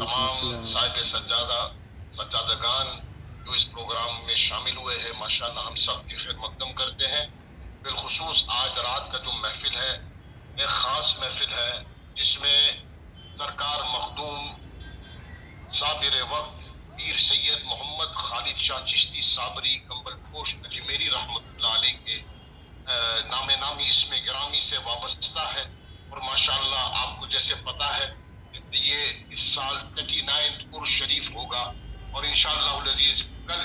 तमाम साहिब सज्जादगान जो इस प्रोग्राम में शामिल हुए हैं, माशाल्लाह हम सब की खैर मकदम करते हैं। बिलखुसूस आज रात का जो महफिल है एक ख़ास महफिल है जिसमें सरकार मखदूम साबिर वक्त पीर सैयद मोहम्मद खालिद शाह चिश्ती साबरी कंबल पोश अजमेरी रहमतुल्लाह अलैह के नामे नामी इसमें गिरामी से वाबस्ता है। और माशाल्लाह आपको जैसे पता है ये इस साल 39 उर्स शरीफ होगा और इंशाअल्लाह अज़ीज़ कल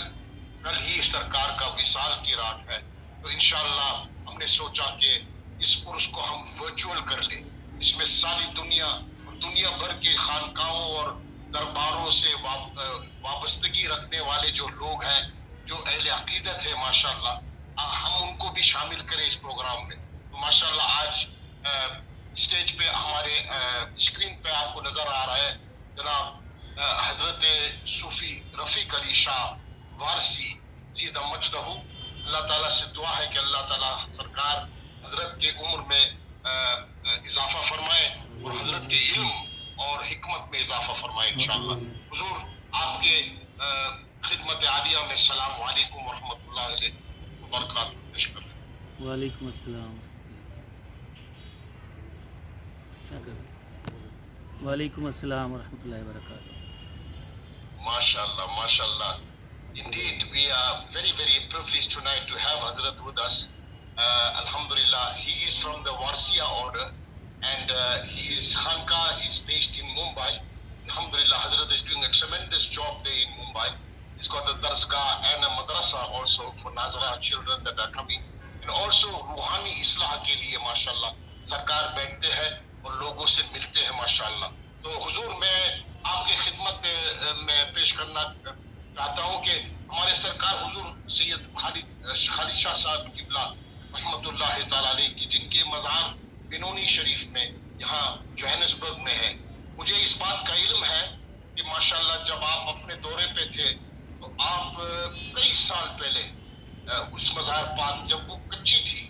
ही सरकार का विसाल की रात है। तो इंशाअल्लाह हमने सोचा कि इस उर्स को हम वर्चुअल कर लें। इसमें सारी दुनिया और दुनिया भर के खानकाहों और दरबारों से वाबस्तगी रखने वाले जो लोग हैं, जो अहले अकीदत है, माशाअल्लाह हम उनको भी शामिल करें इस प्रोग्राम में। तो माशाअल्लाह आज स्टेज पे हमारे स्क्रीन पे आपको नजर आ रहा है जनाब हजरत सूफी रफीक अली शाह वारसी ज़ीद मजदहू। अल्लाह ताला से दुआ है कि अल्लाह ताला सरकार हजरत के उम्र में इजाफा फरमाए और हजरत के इल्म और हिकमत में इजाफा फरमाए इंशाअल्लाह। हुजूर आपके खिदमत आलिया में सलाम वालेकुम व रहमतुल्लाहि व बरकातहू पेश कर रहे हैं। वालेकुम अस्सलाम। वालेकुम अस्सलाम व रहमतुल्लाहि व बरकातहू। Mashallah, mashallah. Indeed, we are very, very privileged tonight to have Hazrat with us. Alhamdulillah, he is from the Warsiya order and his Khanqa is based in Mumbai. Alhamdulillah, Hazrat is doing a tremendous job there in Mumbai. He's got a darsgah and a madrasa also for Nazara children that are coming. And also रूहानी इस्लाह के लिए माशाल्लाह सरकार बैठते हैं और लोगों से मिलते हैं माशाल्लाह। तो हुजूर मैं आपके खिदमत में पेश करना चाहता हूँ कि हमारे सरकार हुजूर सैयद खालिद शाह साहब किबला रहमतुल्लाह ताला अलैह की जिनके मज़ार बिनोनी शरीफ में यहाँ जोहानिसबर्ग में है, मुझे इस बात का इल्म है कि माशाल्लाह जब आप अपने दौरे पे थे तो आप कई साल पहले उस मज़ार पाक जब वो कच्ची थी,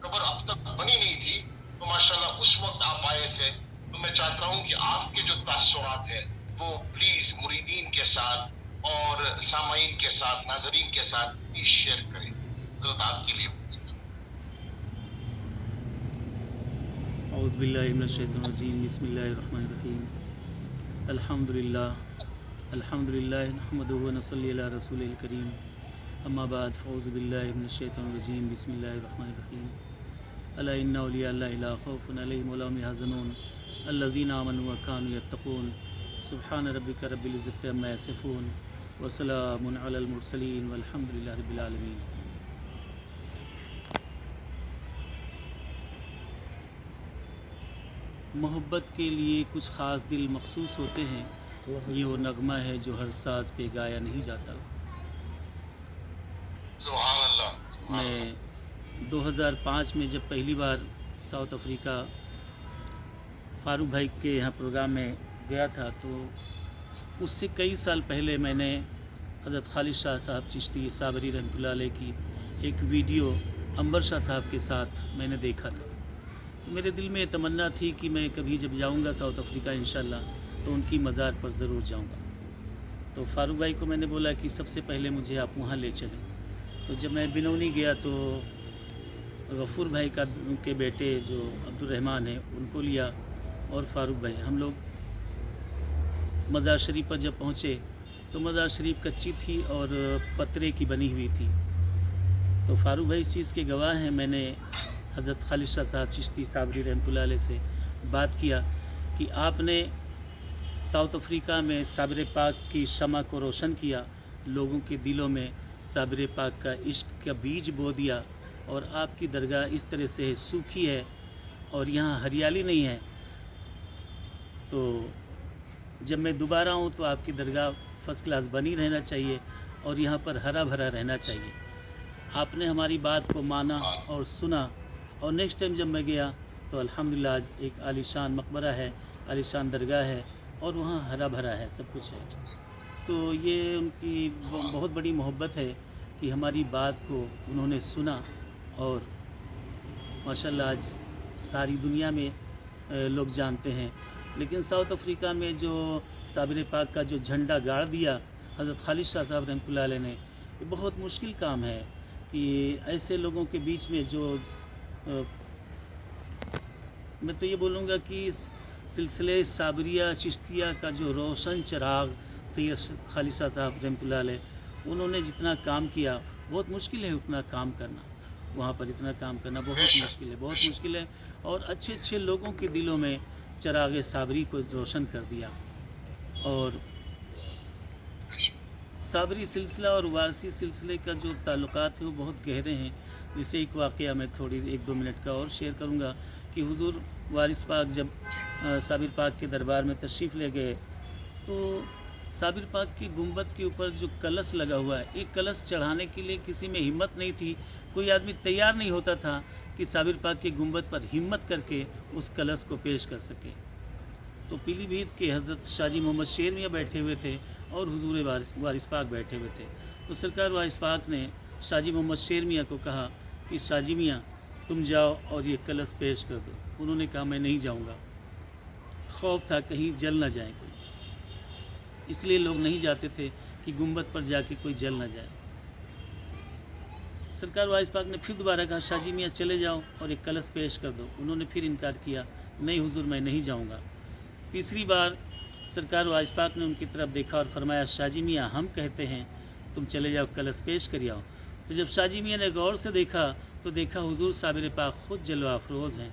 कब्र अब तक बनी नहीं थी, तो माशाल्लाह उस वक्त आप आए थे। तो मैं चाहता हूँ कि आपके जो तासुरात हैं वो प्लीज मुरीदीन के साथ और सामाईन के साथ नाज़रीन के साथ प्लीज शेयर करें। हज़रत आपके लिए औज़ु बिल्लाहि मिनश शैतानिर रजीम बिस्मिल्लाहिर रहमानिर रहीम अल्हम्दुलिल्लाह नहमदुहु व नसल्ली अला रसूलिल करीम अम्मा बाद फ़औज़ु बिल्लाहि मिनश शैतानिर रजीम बिस्मिल्लाहिर रहमानिर रहीम अला इन्ना औलिया अल्लाहि ला खौफुन अलैहिम व ला हुम यहज़नून अल्लज़ीना आमनू व कानू यत्तक़ून सुब्हान रब्बिका रब्बिल इज़्ज़ति अम्मा यसिफ़ून व सलामुन अलल मुरसलीन वल्हम्दुलिल्लाहि रब्बिल आलमीन। मोहब्बत के लिए कुछ ख़ास दिल मखसूस होते हैं, ये वो नगमा है जो हर साज पे गाया नहीं जाता। मैं 2005 में जब पहली बार साउथ अफ्रीका फारूक भाई के यहाँ प्रोग्राम में गया था, तो उससे कई साल पहले मैंने हज़रत खालिद शाह साहब चिश्ती साबरी रहमतुल्लाह अलैह की एक वीडियो अंबर शाह साहब के साथ मैंने देखा था। तो मेरे दिल में तमन्ना थी कि मैं कभी जब जाऊंगा साउथ अफ्रीका इंशाल्लाह तो उनकी मज़ार पर ज़रूर जाऊंगा। तो फारूक भाई को मैंने बोला कि सबसे पहले मुझे आप वहाँ ले चलें। तो जब मैं बिनौनी गया तो गफ़ूर भाई का उनके बेटे जो अब्दुर्रहमान है उनको लिया और फारूक भाई, हम लोग मज़ार शरीफ पर जब पहुँचे तो मज़ार शरीफ कच्ची थी और पत्रे की बनी हुई थी। तो फारूक भाई इस चीज़ के गवाह हैं। मैंने हज़रत खालिद शाह साहब चिश्ती साबरी रहमतुल्लाह अलैह से बात किया कि आपने साउथ अफ्रीका में साबिर पाक की शमा को रोशन किया, लोगों के दिलों में साबिर पाक का इश्क का बीज बो दिया और आपकी दरगाह इस तरह से सूखी है और यहाँ हरियाली नहीं है। तो जब मैं दोबारा आऊँ तो आपकी दरगाह फ़र्स्ट क्लास बनी रहना चाहिए और यहाँ पर हरा भरा रहना चाहिए। आपने हमारी बात को माना और सुना और नेक्स्ट टाइम जब मैं गया तो अल्हम्दुलिल्लाह आज एक आलीशान मकबरा है, आलीशान दरगाह है और वहाँ हरा भरा है, सब कुछ है। तो ये उनकी बहुत बड़ी मोहब्बत है कि हमारी बात को उन्होंने सुना और माशाल्लाह आज सारी दुनिया में लोग जानते हैं। लेकिन साउथ अफ्रीका में जो साबिर पाक का जो झंडा गाड़ दिया हज़रत खालिद शाह साहब रहमतुल्लाह अलैह ने, ये बहुत मुश्किल काम है कि ऐसे लोगों के बीच में जो मैं तो ये बोलूँगा कि सिलसिले साबरिया चिश्तिया का जो रोशन चिराग सैयद खालिद शाह साहब रहमतुल्लाह अलैह उन्होंने जितना काम किया, बहुत मुश्किल है उतना काम करना, वहाँ पर इतना काम करना बहुत मुश्किल है, बहुत मुश्किल है। और अच्छे अच्छे लोगों के दिलों में चिराग साबरी को रोशन कर दिया। और साबरी सिलसिला और वारसी सिलसिले का जो ताल्लुकात है वो बहुत गहरे हैं। जिसे एक वाक़या मैं थोड़ी 1-2 मिनट का और शेयर करूँगा कि हुजूर वारिस पाक जब साबिर पाक के दरबार में तशरीफ़ ले गए तो साबिर पाक की गुंबद के ऊपर जो कलश लगा हुआ है, एक कलश चढ़ाने के लिए किसी में हिम्मत नहीं थी, कोई आदमी तैयार नहीं होता था कि साबिर पाक की गुंबद पर हिम्मत करके उस कलश को पेश कर सके। तो पीलीभीत के हज़रत शाजी मोहम्मद शेर मियाँ बैठे हुए थे और हुजूर वारिस पाक बैठे हुए थे। तो सरकार वारिस पाक ने शाजी मोहम्मद शेर मियाँ को कहा कि शाजी मियाँ तुम जाओ और ये कलश पेश कर दो। उन्होंने कहा मैं नहीं जाऊँगा। खौफ था कहीं जल ना जाए कोई, इसलिए लोग नहीं जाते थे कि गुंबद पर जाके कोई जल ना जाए। सरकार वारिस पाक ने फिर दोबारा कहा शाजी मियाँ चले जाओ और एक कलश पेश कर दो। उन्होंने फिर इनकार किया, नहीं हुजूर मैं नहीं जाऊँगा। तीसरी बार सरकार वारिस पाक ने उनकी तरफ देखा और फरमाया शाजी मियाँ हम कहते हैं तुम चले जाओ कलश पेश कर आओ। तो जब शाजी मियाँ ने गौर से देखा तो देखा हुजूर साबिर पाक खुद जलवा अफरोज़ हैं,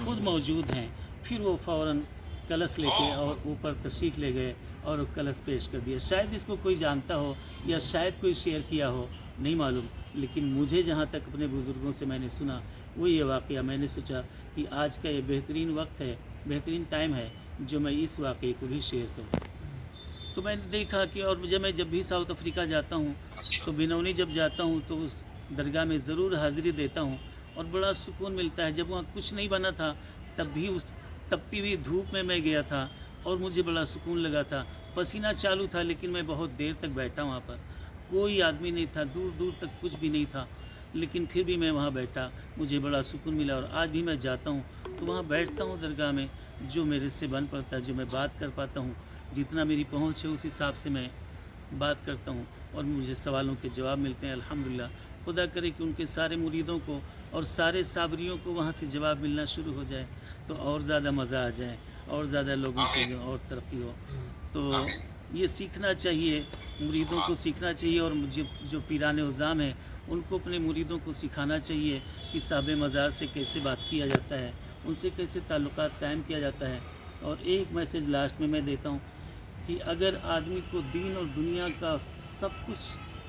खुद मौजूद हैं। फिर वो फ़ौरन कलश लेके और ऊपर तशरीफ़ ले गए और वो कलश पेश कर दिया। शायद इसको कोई जानता हो या शायद कोई शेयर किया हो, नहीं मालूम, लेकिन मुझे जहाँ तक अपने बुज़ुर्गों से मैंने सुना वो ये वाक़या मैंने सोचा कि आज का ये बेहतरीन वक्त है, बेहतरीन टाइम है जो मैं इस वाक़े को भी शेयर करूँ। तो मैंने देखा कि और जब भी साउथ अफ्रीका जाता हूँ तो बिनौनी जब जाता हूँ तो उस दरगाह में ज़रूर हाज़िरी देता हूँ और बड़ा सुकून मिलता है। जब वहाँ कुछ नहीं बना था तब भी उस तपती हुई धूप में मैं गया था और मुझे बड़ा सुकून लगा था। पसीना चालू था लेकिन मैं बहुत देर तक बैठा वहाँ पर, कोई आदमी नहीं था, दूर दूर तक कुछ भी नहीं था, लेकिन फिर भी मैं वहाँ बैठा, मुझे बड़ा सुकून मिला। और आज भी मैं जाता हूँ तो वहाँ बैठता हूँ दरगाह में, जो मेरे से बन पड़ता है, जो मैं बात कर पाता हूँ, जितना मेरी पहुँच है उस हिसाब से मैं बात करता हूँ और मुझे सवालों के जवाब मिलते हैं। अल्हम्दुलिल्लाह, खुदा करे कि उनके सारे मुरीदों को और सारे साबरियों को वहाँ से जवाब मिलना शुरू हो जाए तो और ज़्यादा मज़ा आ जाए और ज़्यादा लोगों को और तरक्की हो। तो ये सीखना चाहिए, मुरीदों को सीखना चाहिए और मुझे जो पीराने उज़ाम हैं उनको अपने मुरीदों को सिखाना चाहिए कि साहिब मज़ार से कैसे बात किया जाता है, उनसे कैसे ताल्लुकात कायम किया जाता है। और एक मैसेज लास्ट में मैं देता हूँ कि अगर आदमी को दीन और दुनिया का सब कुछ,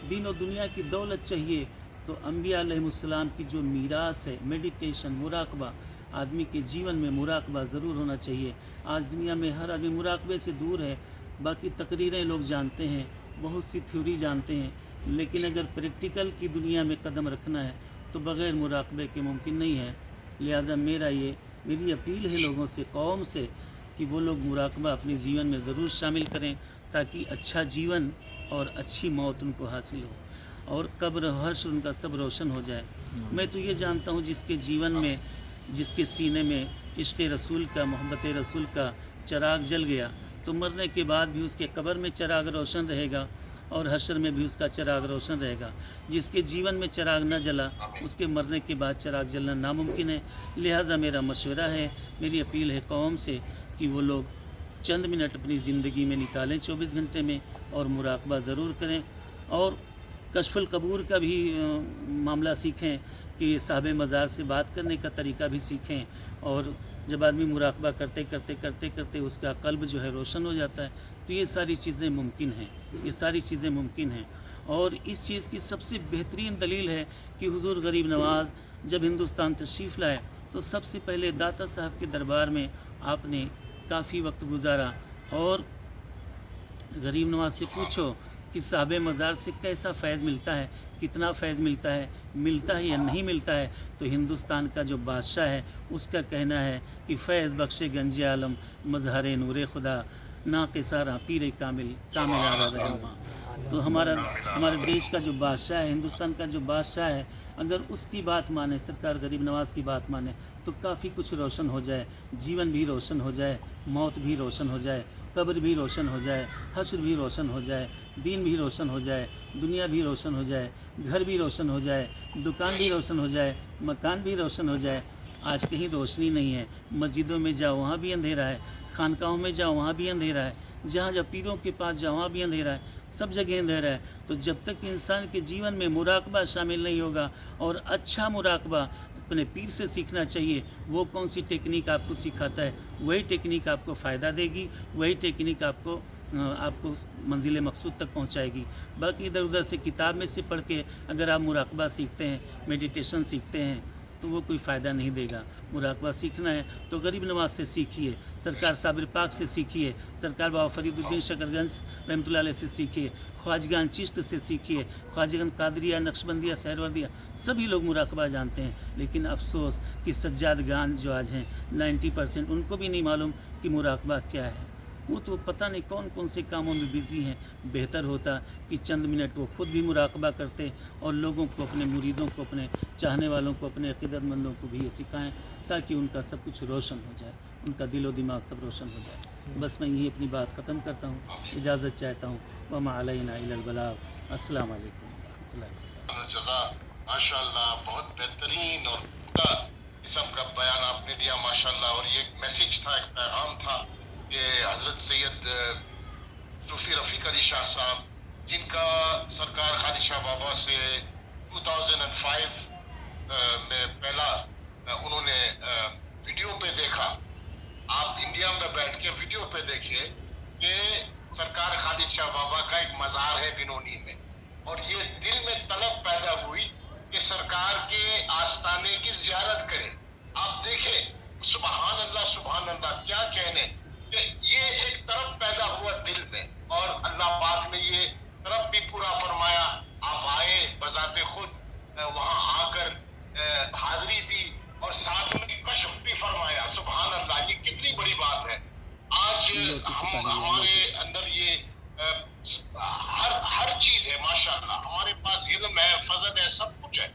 दीन और दुनिया की दौलत चाहिए तो अंबिया अलैहिमुस्सलाम की जो मीरास है, मेडिटेशन, मुराकबा, आदमी के जीवन में मुराकबा ज़रूर होना चाहिए। आज दुनिया में हर आदमी मुराकबे से दूर है। बाकी तकरीरें लोग जानते हैं, बहुत सी थ्योरी जानते हैं, लेकिन अगर प्रैक्टिकल की दुनिया में कदम रखना है तो बग़ैर मुराकबे के मुमकिन नहीं है। लिहाजा मेरी अपील है लोगों से, कौम से, कि वो लोग मुराकबा अपने जीवन में ज़रूर शामिल करें ताकि अच्छा जीवन और अच्छी मौत उनको हासिल हो और कब्र हर्ष उनका सब रोशन हो जाए। मैं तो ये जानता हूँ जिसके जीवन में, जिसके सीने में इश्क़ रसूल का, मोहब्बत रसूल का चिराग जल गया तो मरने के बाद भी उसके कब्र में चिराग रोशन रहेगा और हशर में भी उसका चिराग रोशन रहेगा। जिसके जीवन में चिराग न जला उसके मरने के बाद चिराग जलना नामुमकिन है। लिहाजा मेरा मशवरा है, मेरी अपील है कौम से कि वो लोग चंद मिनट अपनी ज़िंदगी में निकालें 24 घंटे में और मुराकबा ज़रूर करें और कश्फुल कबूर का भी मामला सीखें कि साहिब मज़ार से बात करने का तरीका भी सीखें। और जब आदमी मुराकबा करते करते करते करते उसका कल्ब जो है रोशन हो जाता है तो ये सारी चीज़ें मुमकिन हैं, ये सारी चीज़ें मुमकिन हैं। और इस चीज़ की सबसे बेहतरीन दलील है कि हुजूर गरीब नवाज़ जब हिंदुस्तान तशरीफ़ लाए तो सबसे पहले दाता साहब के दरबार में आपने काफ़ी वक्त गुजारा और गरीब नवाज से पूछो कि साहिब मज़ार से कैसा फ़ैज़ मिलता है, कितना फ़ैज़ मिलता है या नहीं मिलता है। तो हिंदुस्तान का जो बादशाह है उसका कहना है कि फ़ैज़ बख्शे गंज आलम मज़हर नूर खुदा ना के सारा पीर कामिल कामिल आरा रहनुमा। تو ہمارے دیش کا جو بادشاہ ہے، ہندوستان کا جو بادشاہ ہے، اگر اس کی بات مانے، سرکار غریب نواز کی بات مانے، تو کافی کچھ روشن ہو جائے، جیون بھی روشن ہو جائے، موت بھی روشن ہو جائے، قبر بھی روشن ہو جائے، حشر بھی روشن ہو جائے، دین بھی روشن ہو جائے، دنیا بھی روشن ہو جائے، گھر بھی روشن ہو جائے، دکان بھی روشن ہو جائے، مکان بھی روشن ہو جائے۔ آج کہیں روشنی نہیں ہے، مسجدوں میں جاؤ وہاں بھی اندھیرا ہے، خانقاہوں میں جاؤ وہاں بھی اندھیرا ہے، جہاں جب پیروں کے پاس جاؤ وہاں بھی اندھیرا ہے، سب جگہ اندھیرا ہے۔ تو جب تک انسان کے جیون میں مراقبہ شامل نہیں ہوگا، اور اچھا مراقبہ اپنے پیر سے سیکھنا چاہیے، وہ کون سی ٹیکنیک آپ کو سکھاتا ہے، وہی ٹیکنیک آپ کو فائدہ دے گی، وہی ٹیکنیک آپ کو منزل مقصود تک پہنچائے گی۔ باقی ادھر ادھر سے کتاب میں سے پڑھ کے اگر آپ مراقبہ سیکھتے ہیں، میڈیٹیشن سیکھتے ہیں، تو وہ کوئی فائدہ نہیں دے گا۔ مراقبہ سیکھنا ہے تو غریب نواز سے سیکھیے، سرکار صابر پاک سے سیکھیے، سرکار بابا فرید الدین شکرگنج رحمۃ اللہ علیہ سے سیکھیے، خواجگان چشت سے سیکھیے، خواجگان قادریہ، نقشبندیہ، سہروردیہ، سبھی لوگ مراقبہ جانتے ہیں، لیکن افسوس کہ سجاد گان جو آج ہیں 90% ان کو بھی نہیں معلوم کہ مراقبہ کیا ہے۔ وہ تو پتہ نہیں کون کون سے کاموں میں بزی ہیں۔ بہتر ہوتا کہ چند منٹ وہ خود بھی مراقبہ کرتے اور لوگوں کو، اپنے مریدوں کو، اپنے چاہنے والوں کو، اپنے عقیدت مندوں کو بھی یہ سکھائیں، تاکہ ان کا سب کچھ روشن ہو جائے، ان کا دل و دماغ سب روشن ہو جائے۔ بس میں یہی اپنی بات ختم کرتا ہوں، اجازت چاہتا ہوں۔ وما علینا الا البلاغ۔ السلام علیکم ورحمۃ اللہ وبرکاتہ۔ جزا ماشاء اللہ، بہت بہترین اور عمدہ قسم کا بیان آپ نے دیا ماشاء اللہ۔ اور یہ ایک میسج تھا، ایک پیغام تھا کہ حضرت سید صوفی رفیق علی شاہ صاحب، جن کا سرکار خادی شاہ بابا سے 2005 میں پہلا انہوں نے ویڈیو پہ دیکھا۔ آپ انڈیا میں بیٹھ کے ویڈیو پہ دیکھیے کہ سرکار خالد شاہ بابا کا ایک مزار ہے بنونی میں، اور یہ دل میں طلب پیدا ہوئی کہ سرکار کے آستانے کی زیارت کرے۔ آپ دیکھیں، سبحان اللہ کیا کہنے، کہ یہ ایک طرف پیدا ہوا دل میں، اور اللہ پاک نے یہ طرف بھی پورا فرمایا۔ آپ آئے بذات خود، وہاں آ کر حاضری دی، اور ساتھ میں کشف بھی فرمایا۔ سبحان اللہ، یہ کتنی بڑی بات ہے۔ آج ہمارے اندر یہ ہر چیز ہے ماشاءاللہ، ہمارے پاس علم ہے، فضل ہے، سب کچھ ہے،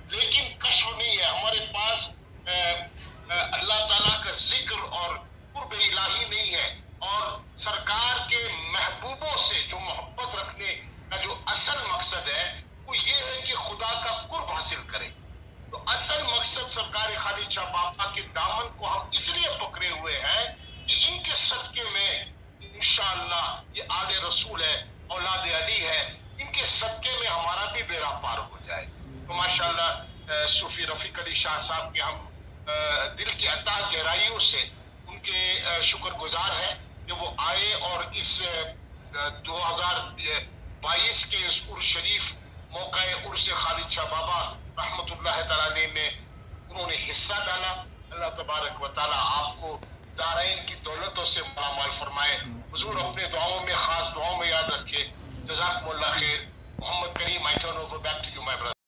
لیکن کشف نہیں ہے۔ ہمارے پاس اللہ تعالیٰ کا ذکر اور قرب الہی نہیں ہے، اور سرکار کے محبوبوں سے جو محبت رکھنے کا جو اصل مقصد ہے وہ یہ ہے کہ خدا کا قرب حاصل کرے۔ تو اصل مقصد سرکار خالد شاہ بابا کے دامن کو ہم اس لیے پکڑے ہوئے ہیں کہ ان کے صدقے میں انشاءاللہ، یہ آل رسول ہے، اولاد علی ہے، ان کے صدقے میں ہمارا بھی بیڑا پار ہو جائے۔ تو ماشاءاللہ صوفی رفیق علی شاہ صاحب کے ہم دل کی عطا گہرائیوں سے ان کے شکر گزار ہیں کہ وہ آئے اور اس 2022 کے اس عرس شریف موقع عرس خالد شاہ بابا رحمۃ اللہ تعالی میں انہوں نے حصہ ڈالا۔ اللہ تبارک و تعالی آپ کو دارین کی دولتوں سے مالامال فرمائے۔ حضور اپنے دعاؤں میں، خاص دعاؤں میں یاد رکھے۔ جزاکم اللہ خیر۔ محمد کریم، I turn over back to you my brother.